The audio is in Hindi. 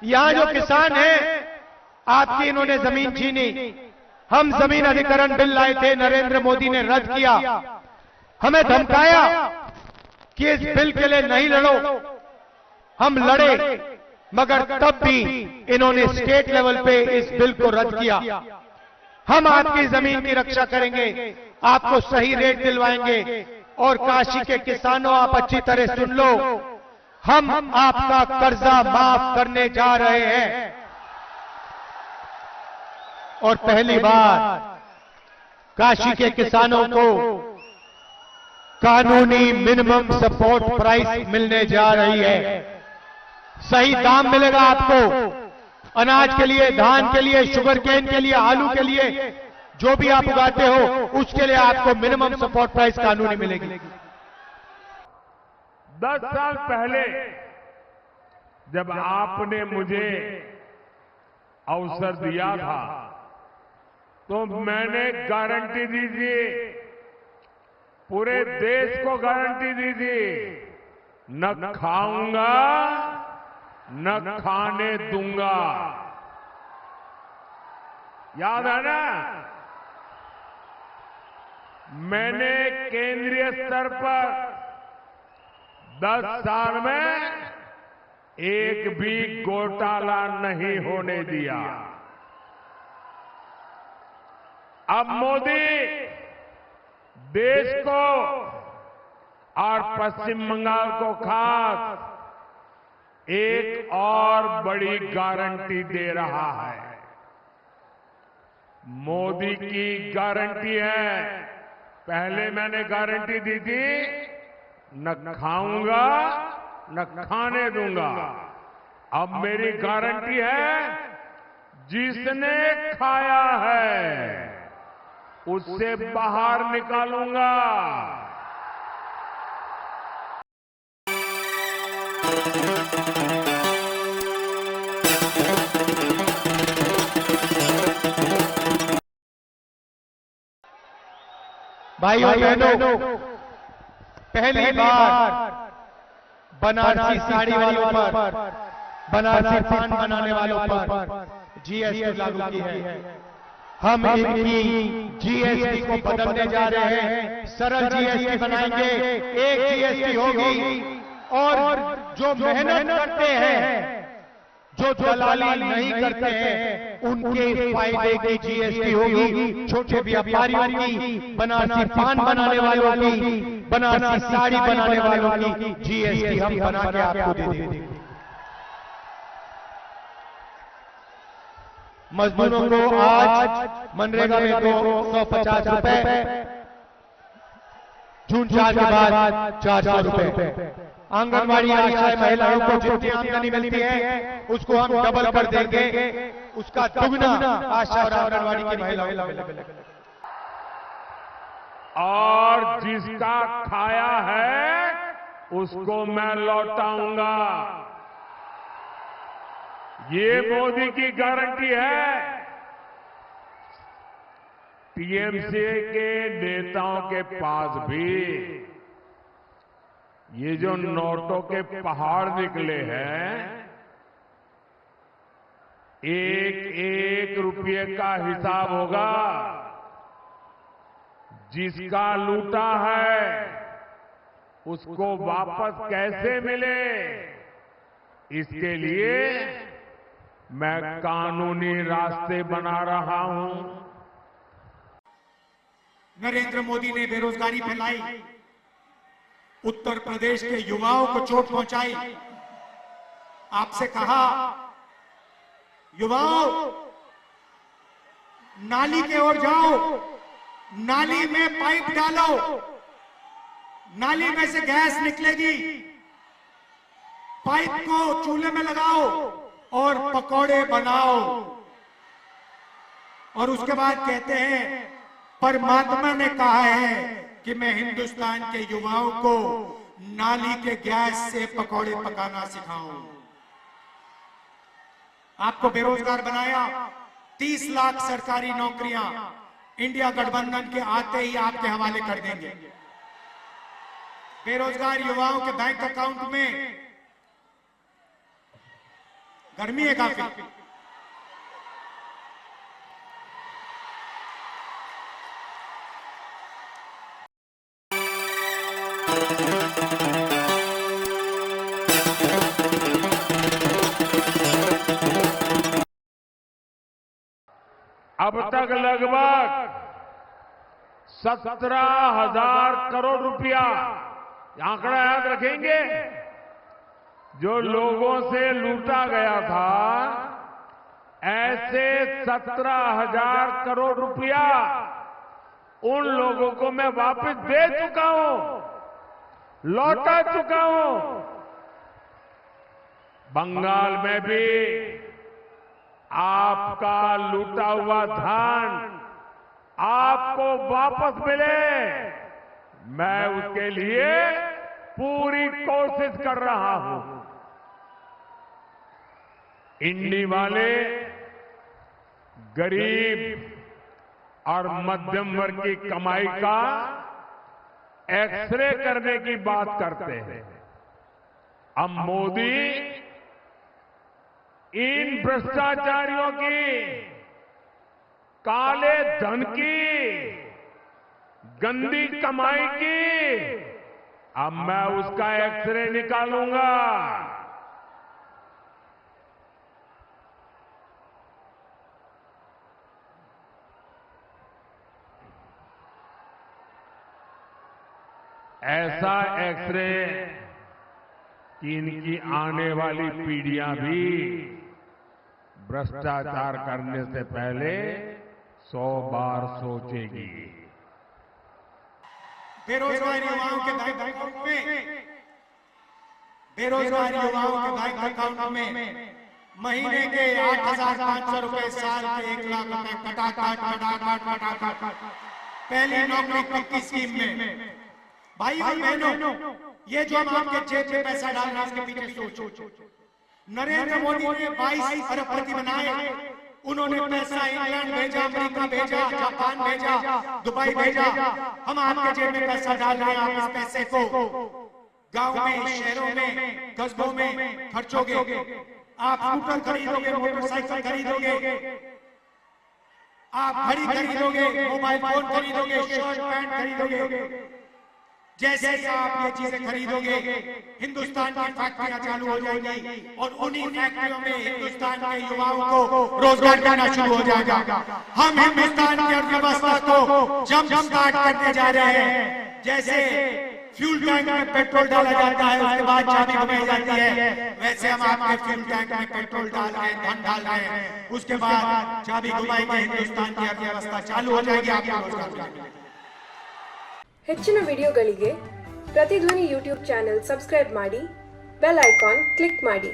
यहां जो किसान हैं, आपकी इन्होंने जमीन छीनी। हम जमीन अधिग्रहण बिल लाए थे, नरेंद्र मोदी ने रद्द किया। हमें धमकाया कि इस बिल के लिए नहीं लड़ो। हम लड़े, मगर तब भी इन्होंने स्टेट लेवल पे इस बिल को रद्द किया। हम आपकी जमीन की रक्षा करेंगे, आपको सही रेट दिलवाएंगे। और काशी के किसानों, आप अच्छी तरह सुन लो, हम आपका कर्जा माफ करने जा रहे हैं। और पहली बार काशी के किसानों को कानूनी मिनिमम सपोर्ट प्राइस मिलने जा रही है। सही दाम मिलेगा आपको, अनाज के लिए, धान के लिए, शुगर केन के लिए, आलू के लिए, जो भी आप उगाते हो उसके लिए आपको मिनिमम सपोर्ट प्राइस कानूनी मिलेगी। 10 साल पहले जब आपने मुझे अवसर दिया था तो मैंने गारंटी दी थी, पूरे देश को गारंटी दी थी, न खाऊंगा न खाने दूंगा। याद है ना? मैंने केंद्रीय स्तर पर 10 साल में एक भी घोटाला नहीं होने दिया। अब मोदी देश को और पश्चिम बंगाल को खास एक और बड़ी गारंटी दे रहा है। मोदी की गारंटी है, पहले मैंने गारंटी दी थी, न खाऊंगा न खाने दूंगा। अब मेरी गारंटी है, जिसने खाया है उससे बाहर निकालूंगा। भाइयों बहनों, पहली बार बनारसी साड़ी वालों पर, बनारसी पान बनाने वालों पर जीएसटी लागू की है। हम इनकी जीएसटी को बदलने जा रहे हैं, सरल जीएसटी बनाएंगे, एक जीएसटी होगी। और जो मेहनत करते हैं, जो दलाली नहीं करते हैं, उनके फायदे की जीएसटी होगी। छोटे व्यापारियों की, बनारसी पान बनाने वालों की, बनारसी साड़ी बनाने वालों की जीएसटी हम बना के आपको दे देंगे। मजदूरों को आज मनरेगा में 250 रुपए, जून 4 के बाद 400 रुपए। आंगनबाड़ी आशाएं महिलाओं को जितनी आमदनी मिलती है उसको हम डबल कर देंगे, उसका दुगना आशा और आंगनबाड़ी की महिलाओं को मिलेगा। और जिसका खाया है उसको मैं लौटाऊंगा। ये मोदी की गारंटी है। टीएमसी के नेताओं के पास भी ये जो नोटों के पहाड़ निकले हैं, एक एक रुपये का हिसाब होगा। जिसका लूटा है उसको वापस कैसे मिले, इसके लिए मैं कानूनी रास्ते बना रहा हूं। नरेंद्र मोदी ने बेरोजगारी फैलाई, उत्तर प्रदेश के युवाओं को चोट पहुंचाई। आपसे कहा, युवाओं नाली के ओर जाओ, नाली में पाइप डालो, नाली में से गैस निकलेगी, पाइप को चूल्हे में लगाओ और पकौड़े बनाओ। और उसके बाद कहते हैं परमात्मा ने कहा है कि मैं हिंदुस्तान के युवाओं को नाली के गैस से पकौड़े पकाना सिखाऊं। आपको बेरोजगार बनाया, 30 लाख सरकारी नौकरियां इंडिया गठबंधन के आते ही आपके हवाले कर देंगे। बेरोजगार युवाओं के बैंक अकाउंट में, गर्मी है काफी, अब तक लगभग 17,000 करोड़ रुपया, आंकड़ा याद रखेंगे, जो लोगों से लूटा गया था, ऐसे 17,000 करोड़ रुपया उन लोगों को मैं वापस दे चुका हूं, लौटा चुका हूं। बंगाल में भी आपका लूटा हुआ धन आपको वापस मिले, मैं उसके लिए पूरी कोशिश कर रहा हूं। इंडी वाले गरीब और मध्यम वर्ग की कमाई का एक्सरे करने की बात करते हैं। अब मोदी इन भ्रष्टाचारियों की, काले धन की, गंदी कमाई की, अब मैं उसका एक्सरे निकालूंगा। ऐसा एक्सरे कि इनकी आने वाली पीढ़ियां भी भ्रष्टाचार करने से पहले 100 बार सोचेगी। बेरोजगार युवाओं के बैंक अकाउंट में, बेरोजगार युवाओं के बैंक अकाउंट में महीने के 8,500 रुपए, साल के 1 लाख रुपए कटाकट पहली नौकरी पक्की स्कीम में। भाई और बहनों, ये जो हम आपके जेब में पैसा डाल रहे हैं, इसके पीछे सोचो। नरेंद्र मोदी ने 22 अरबपति बनाए, उन्होंने पैसा इंग्लैंड भेजा, अमेरिका भेजा, जापान भेजा, दुबई भेजा। हम आपके जेब में पैसा डाल रहे हैं, आप इस पैसे को गांव में, शहरों में, कस्बों में खर्चोगे। आप स्कूटर खरीदोगे, मोटरसाइकिल खरीदोगे, आप घड़ी खरीदोगे, मोबाइल फोन खरीदोगे, शर्ट पैंट खरीदोगे। जैसे ही आप ये चीजें खरीदोगे, हिंदुस्तान की फैक्ट्रियां चालू हो जाएंगी और उन्हीं फैक्ट्रियों में हिंदुस्तान के युवाओं को रोजगार देना शुरू हो जाएगा। हम हिंदुस्तान की अर्थव्यवस्था को जम स्टार्ट करने जा रहे हैं। जैसे फ्यूल टैंक में पेट्रोल डाला जाता है, उसके बाद चाबी घुमाई जाती है, वैसे हम आपके फ्यूल टैंक में पेट्रोल डाल रहे हैं, धन डाल रहे हैं, उसके बाद चाबी घुमाई के हिंदुस्तान की अर्थव्यवस्था चालू हो जाएगी। आपको रोजगार मिलेगा। ಹೆಚ್ಚಿನ ವಿಡಿಯೋಗಳಿಗೆ ಪ್ರತಿಧ್ವನಿ ಯೂಟ್ಯೂಬ್ ಚಾನೆಲ್ ಸಬ್ಸ್ಕ್ರೈಬ್ ಮಾಡಿ, ಬೆಲ್ ಐಕಾನ್ ಕ್ಲಿಕ್ ಮಾಡಿ।